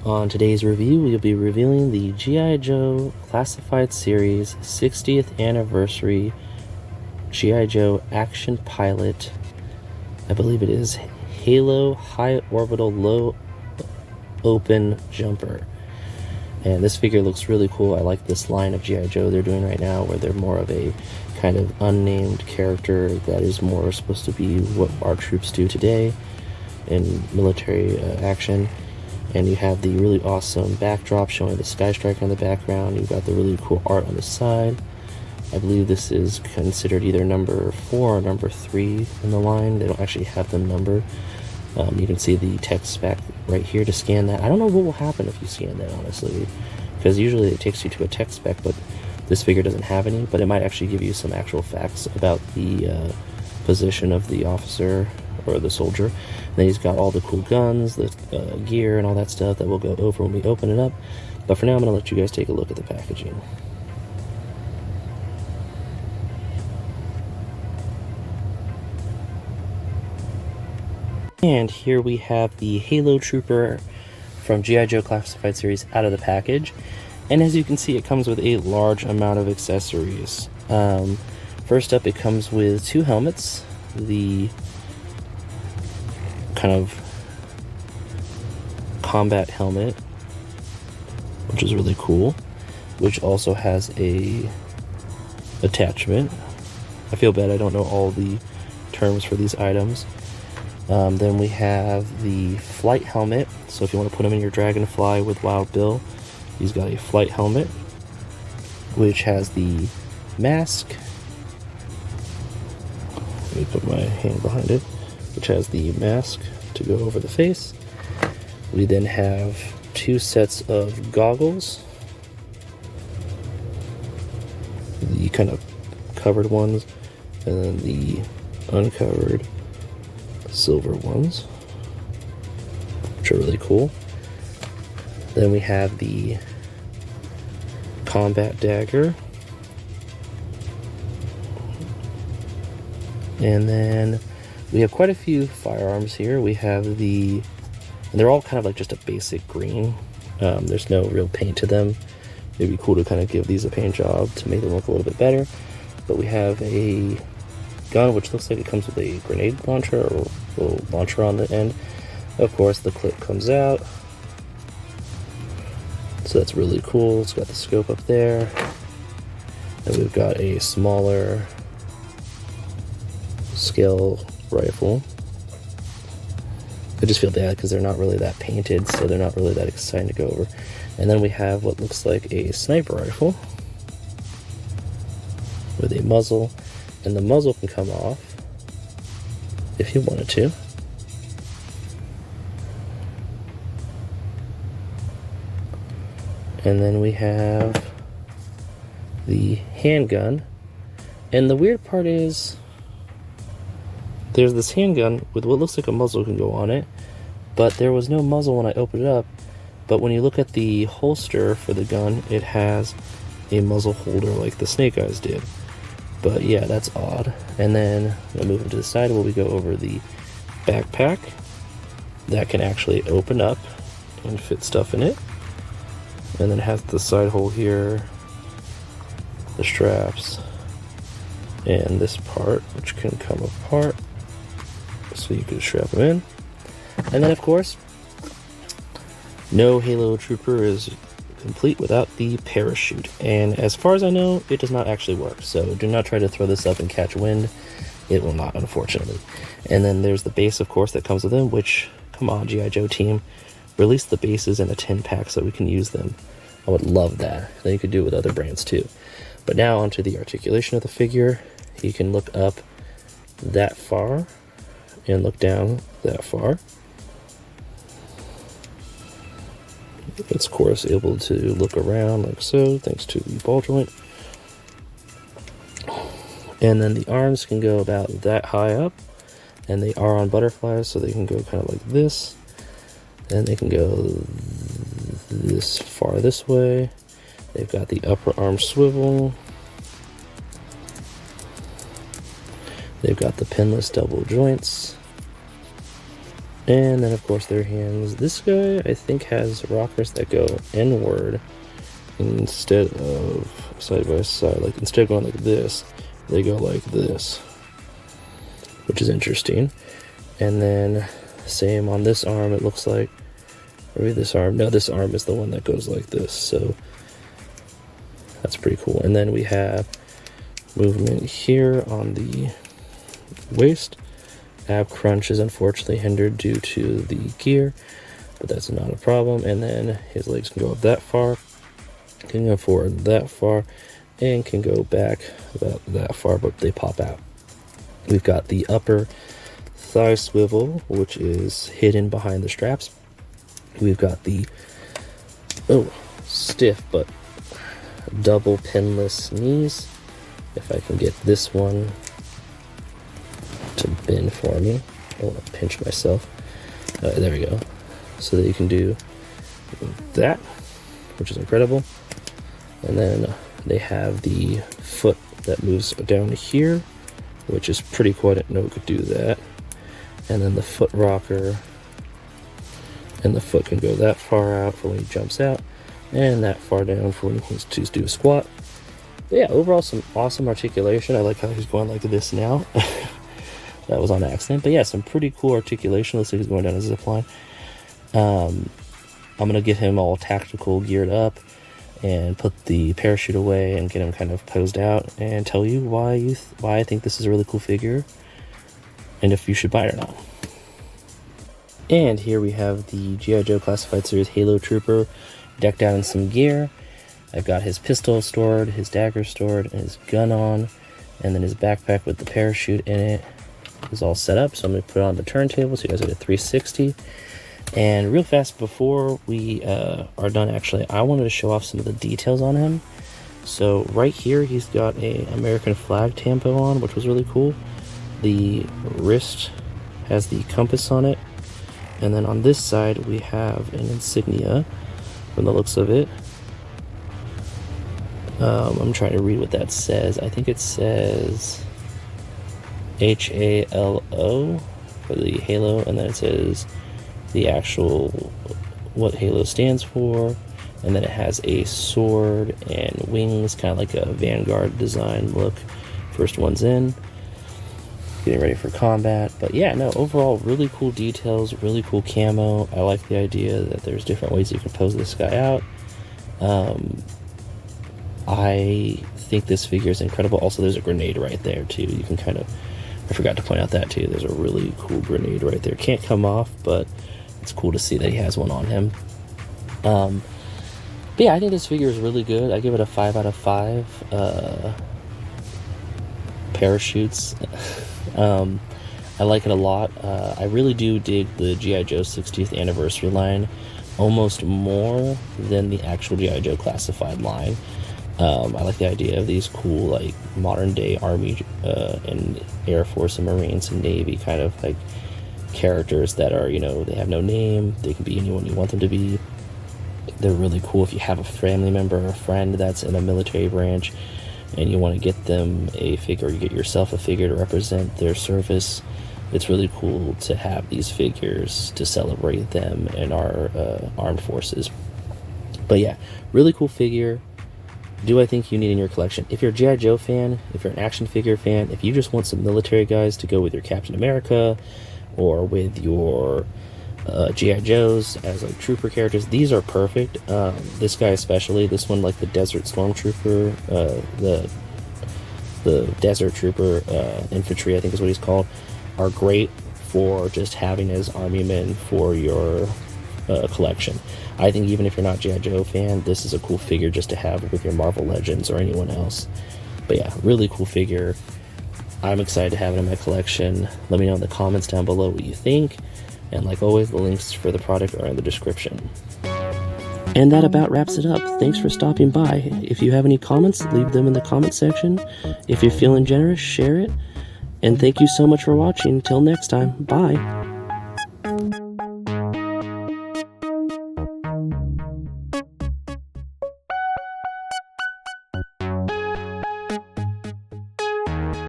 On today's review, we'll be revealing the G.I. Joe Classified Series 60th Anniversary G.I. Joe Action Pilot. I believe it is Halo High Orbital Low Open Jumper. And this figure looks really cool. I like this line of G.I. Joe they're doing right now, where they're more of a kind of unnamed character that is more supposed to be what our troops do today in military action. And you have the really awesome backdrop showing the Sky Striker in the background. You've got the really cool art on the side. I believe this is considered either number 4 or number 3 in the line. They don't actually have them numbered. You can see the text spec right here to scan that. I don't know what will happen if you scan that, honestly, because usually it takes you to a text spec, but this figure doesn't have any. But it might actually give you some actual facts about the position of the officer or the soldier. And then he's got all the cool guns, the gear, and all that stuff that we'll go over when we open it up. But for now, I'm going to let you guys take a look at the packaging. And here we have the Halo Trooper from G.I. Joe Classified Series out of the package. And as you can see, it comes with a large amount of accessories. First up, it comes with 2 helmets. The kind of combat helmet, which is really cool, which also has a attachment. I feel bad I don't know all the terms for these items. Then we have the flight helmet. So if you want to put him in your Dragonfly with Wild Bill, he's got a flight helmet, which has the mask. Let me put my hand behind it, which has the mask to go over the face. We then have 2 sets of goggles, the kind of covered ones, and then the uncovered silver ones, which are really cool. Then we have the combat dagger, and then we have quite a few firearms here. We have and they're all kind of like just a basic green. There's no real paint to them. It'd be cool to kind of give these a paint job to make them look a little bit better. But we have a gun, which looks like it comes with a grenade launcher or a little launcher on the end. Of course, the clip comes out. So that's really cool. It's got the scope up there. And we've got a smaller scale rifle. I just feel bad because they're not really that painted, so they're not really that exciting to go over. And then we have what looks like a sniper rifle with a muzzle, and the muzzle can come off if you wanted to. And then we have the handgun, and the weird part is there's this handgun with what looks like a muzzle can go on it, but there was no muzzle when I opened it up. But when you look at the holster for the gun, it has a muzzle holder like the Snake Eyes did. But yeah, that's odd. And then we'll move into the side where we go over the backpack that can actually open up and fit stuff in it. And then it has the side hole here, the straps, and this part, which can come apart so you can strap them in. And then, of course, no Halo Trooper is complete without the parachute. And as far as I know, it does not actually work. So do not try to throw this up and catch wind. It will not, unfortunately. And then there's the base, of course, that comes with them, which, come on, G.I. Joe team, release the bases in a 10-pack so we can use them. I would love that. Then you could do it with other brands too. But now onto the articulation of the figure. You can look up that far and look down that far. It's, of course, able to look around like so, thanks to the ball joint. And then the arms can go about that high up, and they are on butterflies, so they can go kind of like this. And they can go this far this way. They've got the upper arm swivel. They've got the pinless double joints. And then, of course, their hands. This guy, I think, has rockers that go inward instead of side by side. Like, instead of going like this, they go like this, which is interesting. And then, same on this arm, it looks like. Or maybe this arm. No, this arm is the one that goes like this. So, that's pretty cool. And then we have movement here on the waist. Ab crunch is unfortunately hindered due to the gear, but that's not a problem. And then his legs can go up that far, can go forward that far, and can go back about that far, but they pop out. We've got the upper thigh swivel, which is hidden behind the straps. We've got the stiff but double pinless knees. If I can get this one to bend for me. I want to pinch myself. There we go. So that you can do that, which is incredible. And then they have the foot that moves down here, which is pretty cool. I didn't know it could do that. And then the foot rocker, and the foot can go that far out for when he jumps out, and that far down for when he wants to do a squat. But yeah, overall some awesome articulation. I like how he's going like this now. That was on accident, but yeah, some pretty cool articulation. Looks like he's going down a zip line. I'm gonna get him all tactical, geared up, and put the parachute away and get him kind of posed out, and tell you why I think this is a really cool figure, and if you should buy it or not. And here we have the G.I. Joe Classified Series Halo Trooper, decked out in some gear. I've got his pistol stored, his dagger stored, and his gun on, and then his backpack with the parachute in it is all set up. So I'm going to put it on the turntable so you guys get a 360. And real fast before we are done, actually, I wanted to show off some of the details on him. So right here, he's got a American flag tampo on, which was really cool. The wrist has the compass on it. And then on this side, we have an insignia from the looks of it. I'm trying to read what that says. I think it says HALO for the Halo, and then it says the actual what Halo stands for, and then it has a sword and wings, kind of like a Vanguard design look. First one's in, getting ready for combat. But yeah, no, overall really cool details, really cool camo. I like the idea that there's different ways you can pose this guy out. I think this figure is incredible. Also, there's a grenade right there too. You can kind of, I forgot to point out that too. There's a really cool grenade right there. Can't come off, but it's cool to see that he has one on him. But yeah, I think this figure is really good. I give it a 5 out of 5. Parachutes. I like it a lot. I really do dig the G.I. Joe 60th anniversary line almost more than the actual G.I. Joe classified line. I like the idea of these cool, like, modern day Army and Air Force and Marines and Navy kind of like characters that are, you know, they have no name. They can be anyone you want them to be. They're really cool if you have a family member or a friend that's in a military branch and you want to get them a figure, or you get yourself a figure to represent their service. It's really cool to have these figures to celebrate them and our armed forces. But yeah, really cool figure. Do I think you need in your collection? If you're a G.I. Joe fan, if you're an action figure fan, if you just want some military guys to go with your Captain America or with your G.I. Joes as like trooper characters, these are perfect. This guy especially, this one, like the Desert Stormtrooper, the Desert Trooper infantry, I think is what he's called, are great for just having as army men for your collection. I think even if you're not a G.I. Joe fan, this is a cool figure just to have with your Marvel Legends or anyone else. But yeah, really cool figure. I'm excited to have it in my collection. Let me know in the comments down below what you think. And like always, the links for the product are in the description. And that about wraps it up. Thanks for stopping by. If you have any comments, leave them in the comment section. If you're feeling generous, share it. And thank you so much for watching. Till next time, bye.